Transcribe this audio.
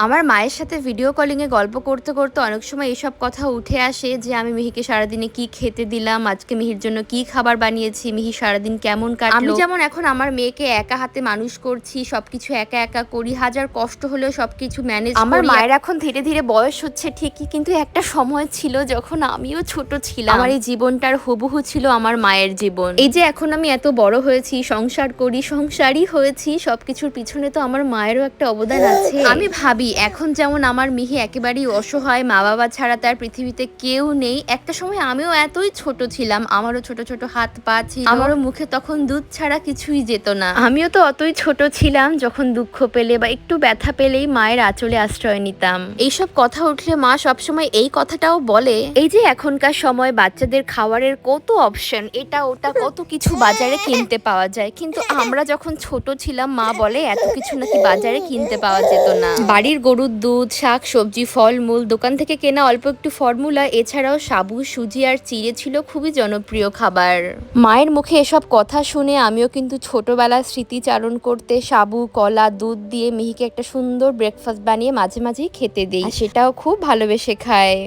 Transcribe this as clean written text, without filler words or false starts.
আমার মায়ের সাথে ভিডিও কলিং এ গল্প করতে করতে অনেক সময় এসব কথা উঠে আসে যে আমি মিহিকে সারাদিনে কি খেতে দিলাম, আজকে মিহির জন্য কি খাবার বানিয়েছি, মিহি সারাদিন কেমন কাটলো। আমি যেমন এখন আমার মেয়েকে একা হাতে মানুষ করছি, সবকিছু একা একা করি, হাজার কষ্ট হলেও সবকিছু ম্যানেজ করি। আমার মায়ের এখন ধীরে ধীরে বয়স হচ্ছে ঠিকই, কিন্তু একটা সময় ছিল যখন আমিও ছোট ছিলাম। আমার এই জীবনটার হুবহু ছিল আমার মায়ের জীবন। এই যে এখন আমি এত বড় হয়েছি, সংসার করি, সংসারই হয়েছি, সবকিছুর পিছনে তো আমার মায়েরও একটা অবদান আছে। আমি ভাবি এখন যেমন আমার মিহি একেবারেই অসহায়, মা বাবা ছাড়া তার পৃথিবীতে কেউ নেই, একটা সময় আমিও এতই ছোট ছিলাম, আমারও ছোট ছোট হাত পা ছিল, আমারও মুখে তখন দুধ ছাড়া কিছুই যেত না। আমিও তো অতই ছোট ছিলাম যখন দুঃখ পেলে বা একটু ব্যথা পেলেই মায়ের আঁচলে আশ্রয় নিতাম। এইসব কথা উঠলে মা সবসময় এই কথাটাও বলে, এই যে এখনকার সময় বাচ্চাদের খাবারের কত অপশন, এটা ওটা কত কিছু বাজারে কিনতে পাওয়া যায়, কিন্তু আমরা যখন ছোট ছিলাম মা বলে এত কিছু নাকি বাজারে কিনতে পাওয়া যেত না। বাড়ির গরুর দুধ, শাক সবজি, ফলমূল, দোকান থেকে কেনা অল্প একটু ফর্মুলা, এছাড়াও সাবু, সুজি আর চিড়ে ছিল খুবই জনপ্রিয় খাবার। মায়ের মুখে এসব কথা শুনে আমিও কিন্তু ছোটবেলার স্মৃতিচারণ করতে সাবু, কলা, দুধ দিয়ে মিহিকে একটা সুন্দর ব্রেকফাস্ট বানিয়ে মাঝে মাঝেই খেতে দিই, সেটাও খুব ভালোবেসে খায়।